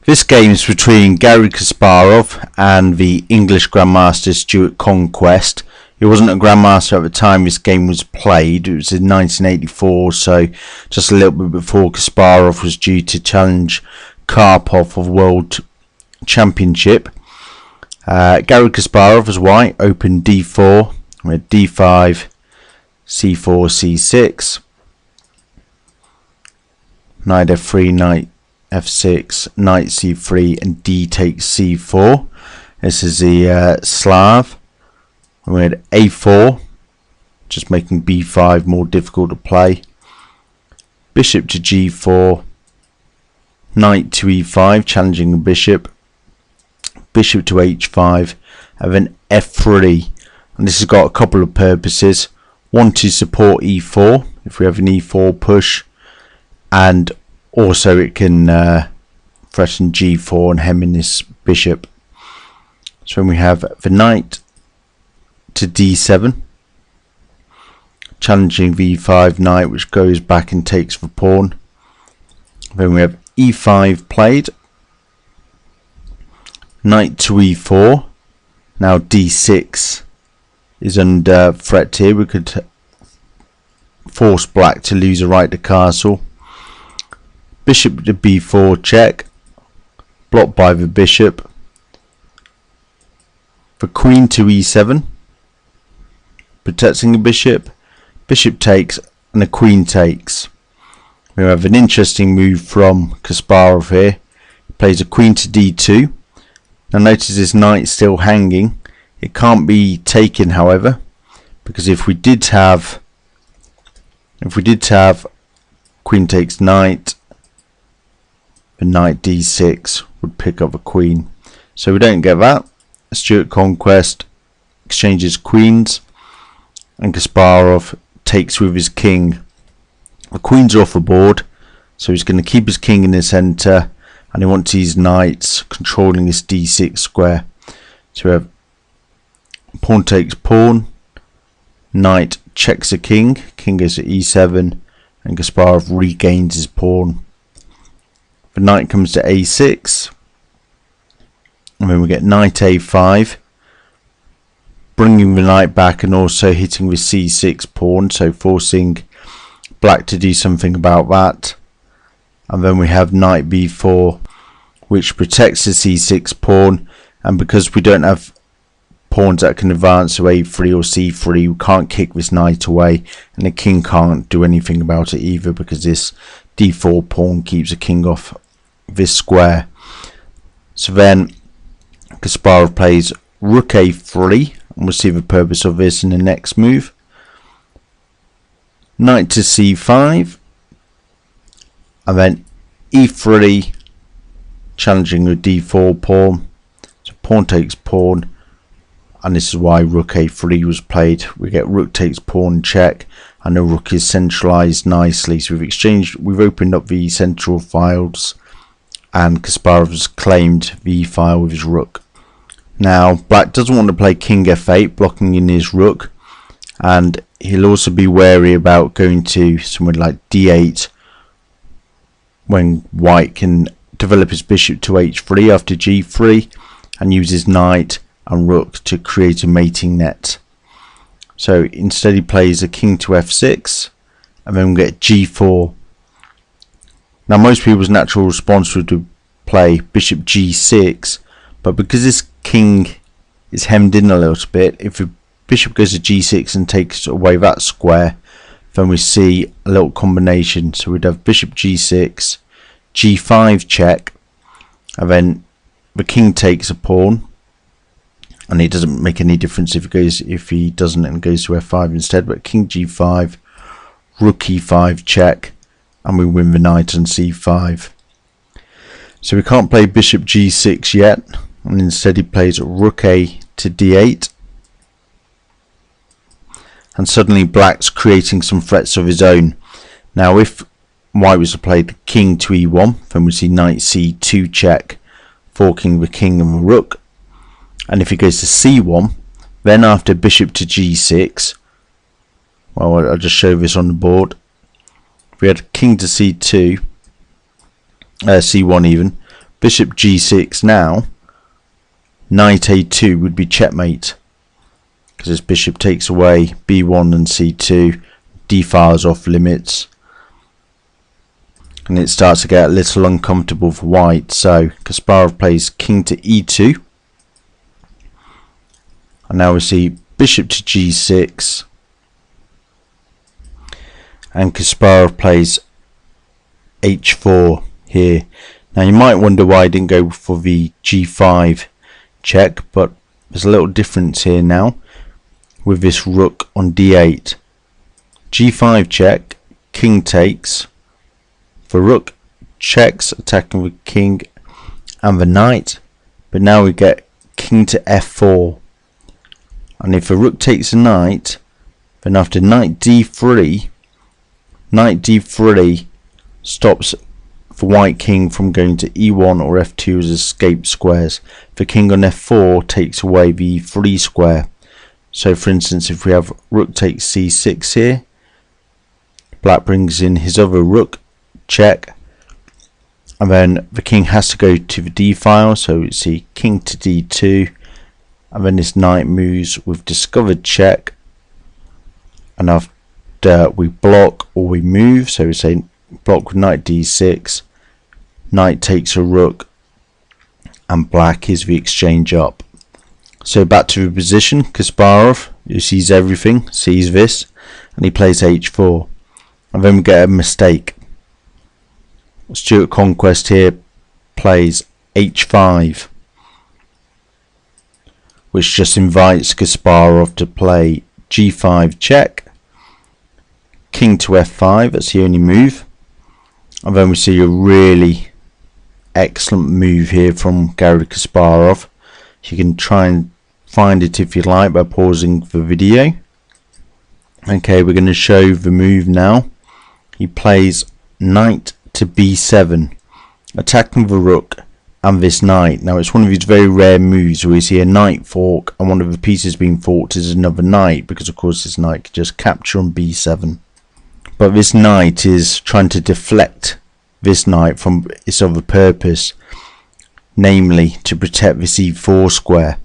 This game is between Garry Kasparov and the English Grandmaster Stuart Conquest. He wasn't a Grandmaster at the time this game was played. It was in 1984, so just a little bit before Kasparov was due to challenge Karpov of World Championship. Garry Kasparov was white, opened d4, with d5, c4, c6, knight f3, knight f6, knight c3, and d takes c4. This is the Slav. We had a4, just making b5 more difficult to play. Bishop to g4, knight to e5, challenging the bishop. Bishop to h5, and then f3. And this has got a couple of purposes. One, to support e4 if we have an e4 push, and also it can threaten g4 and hem in this bishop. So when we have the knight to d7, challenging the e5 knight, which goes back and takes the pawn. Then we have e5 played, knight to e4. Now d6 is under threat here. We could force black to lose a right to castle. Bishop to b4 check, blocked by the bishop. The queen to e7, protecting the bishop. Bishop takes and the queen takes. We have an interesting move from Kasparov here. He plays a queen to d2. Now notice this knight still hanging. It can't be taken, however, because if we did have queen takes knight, the knight d6 would pick up a queen. So we don't get that. Stuart Conquest exchanges queens, and Kasparov takes with his king. The queens are off the board, so he's going to keep his king in the centre, and he wants his knights controlling this d6 square. So we have pawn takes pawn, knight checks the king, king goes to e7, and Kasparov regains his pawn. The knight comes to a6, and then we get knight a5, bringing the knight back and also hitting with c6 pawn, so forcing black to do something about that. And then we have knight b4, which protects the c6 pawn, and because we don't have pawns that can advance to a3 or c3, we can't kick this knight away, and the king can't do anything about it either, because this d4 pawn keeps the king off this square. So then Kasparov plays rook a3, and we'll see the purpose of this in the next move. Knight to c5, and then e3, challenging the d4 pawn. So pawn takes pawn, and this is why rook a3 was played. We get rook takes pawn check, and the rook is centralized nicely. So we've opened up the central files, and Kasparov has claimed the file with his rook. Now black doesn't want to play king f8, blocking in his rook, and he'll also be wary about going to somewhere like d8 when white can develop his bishop to h3 after g3 and use his knight and rook to create a mating net. So instead he plays a king to f6, and then we get g4. Now most people's natural response would be play bishop g6, but because this king is hemmed in a little bit, if the bishop goes to g6 and takes away that square, then we see a little combination. So we'd have bishop g6, g5 check, and then the king takes a pawn, and it doesn't make any difference if he doesn't and goes to f5 instead. But king g5, rook e5 check, and we win the knight on c5. So we can't play bishop g6 yet, and instead he plays rook a to d8, and suddenly black's creating some threats of his own. Now if white was to play the king to e1, then we see knight c2 check, forking the king and the rook. And if he goes to c1, then after bishop to g6, well, I'll just show this on the board. If we had king to c2, c1 even, bishop g6 now, knight a2 would be checkmate, because this bishop takes away b1 and c2, d-files off limits, and it starts to get a little uncomfortable for white. So Kasparov plays king to e2, and now we see bishop to g6, and Kasparov plays h4 here. Now you might wonder why I didn't go for the g5 check, but there's a little difference here now with this rook on d8. g5 check, king takes, the rook checks, attacking the king and the knight, but now we get king to f4, and if the rook takes a knight, then after knight d3 stops the white king from going to e1 or f2 as escape squares. The king on f4 takes away the e3 square. So for instance, if we have rook takes c6 here, black brings in his other rook, check, and then the king has to go to the d file, so we see king to d2, and then this knight moves with discovered check, and after we block or we move, so we say block with knight d6, knight takes a rook, and black is the exchange up. So back to the position, Kasparov, who sees everything, sees this, and he plays h4, and then we get a mistake. Stuart Conquest here plays h5, which just invites Kasparov to play g5 check, king to f5, that's the only move, and then we see a really excellent move here from Garry Kasparov. You can try and find it if you like by pausing the video. Okay, we're going to show the move now. He plays knight to b7, attacking the rook and this knight. Now it's one of these very rare moves where you see a knight fork and one of the pieces being forked is another knight, because of course this knight can just capture on b7. But this knight is trying to deflect this knight from its other purpose, namely to protect this e4 square.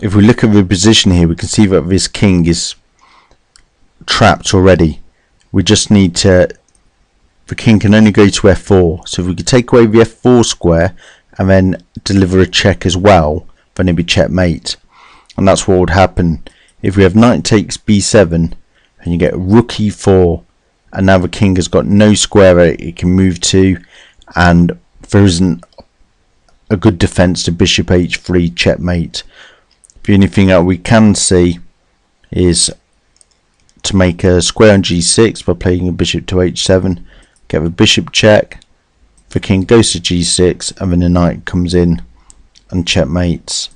If we look at the position here, we can see that this king is trapped already. We just need to, the king can only go to f4, so if we could take away the f4 square and then deliver a check as well, then it'd be checkmate. And that's what would happen if we have knight takes b7 and you get rook e4, and now the king has got no square it can move to, and there isn't a good defense to bishop h3 checkmate. The only thing that we can see is to make a square on g6 by playing a bishop to h7, get the bishop check, the king goes to g6, and then the knight comes in and checkmates.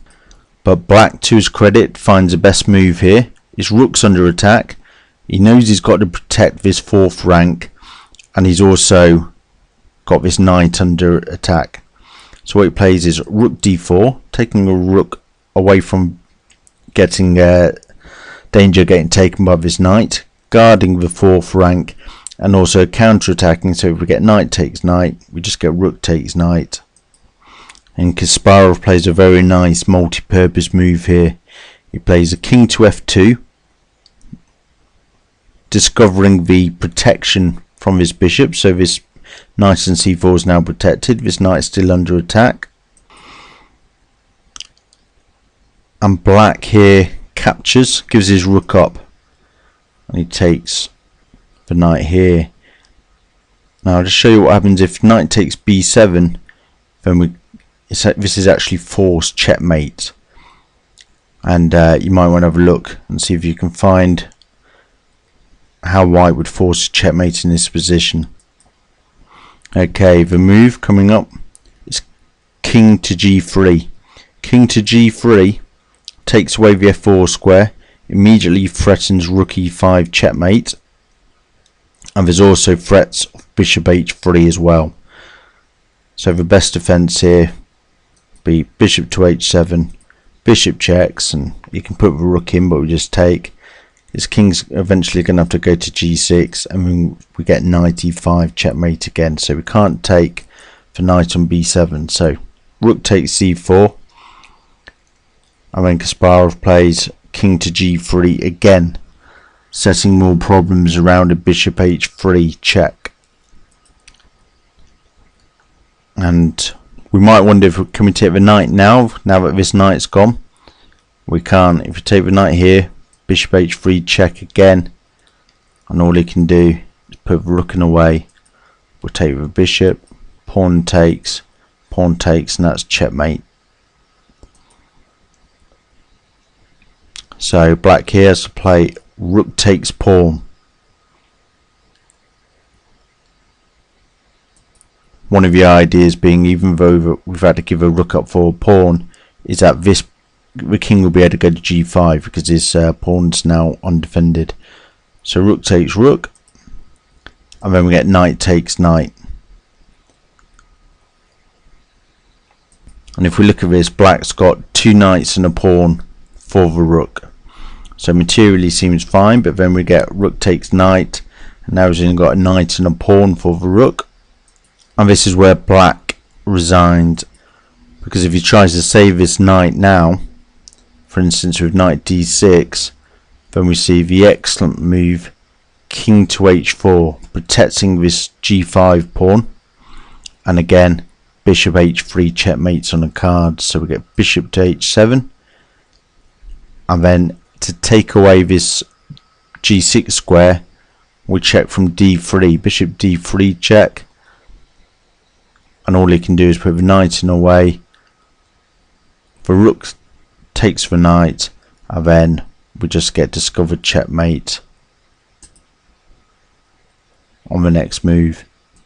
But black, to his credit, finds the best move here. His rook's under attack. He knows he's got to protect this fourth rank, and he's also got this knight under attack. So what he plays is rook d4, taking a rook away from getting danger getting taken by this knight, guarding the fourth rank, and also counter-attacking. So if we get knight takes knight, we just get rook takes knight. And Kasparov plays a very nice multi-purpose move here. He plays a king to f2, discovering the protection from his bishop, so this knight and c4 is now protected. This knight is still under attack, and black here captures, gives his rook up, and he takes the knight here. Now I'll just show you what happens if knight takes b7, then this is actually forced checkmate, and you might want to have a look and see if you can find how white would force checkmate in this position. Okay, the move coming up is king to g3. King to g3 takes away the f4 square, immediately threatens rook e5 checkmate, and there's also threats of bishop h3 as well. So the best defense here be bishop to h7, bishop checks, and you can put the rook in, but we just take. His king's eventually going to have to go to g6, and then we get knight e5 checkmate again. So we can't take for knight on b7. So rook takes c4, and then Kasparov plays king to g3 again, setting more problems around a bishop h3 check. And we might wonder if can we take the knight now that this knight's gone. We can't. If we take the knight here, bishop h3 check again, and all he can do is put the rook in the way. We'll take the bishop, pawn takes, and that's checkmate. So black here has to play rook takes pawn. One of the ideas being, even though we've had to give a rook up for a pawn, is that the king will be able to go to g5 because his pawn's now undefended. So rook takes rook, and then we get knight takes knight. And if we look at this, black's got 2 knights and a pawn for the rook. So materially seems fine, but then we get rook takes knight, and now he's only got a knight and a pawn for the rook. And this is where black resigned, because if he tries to save this knight now, for instance with knight d6, then we see the excellent move king to h4, protecting this g5 pawn, and again bishop h3 checkmates on the card. So we get bishop to h7, and then to take away this g6 square we check from d3, bishop d3 check, and all he can do is put the knight in the way. The rook takes the knight, and then we just get discovered checkmate on the next move.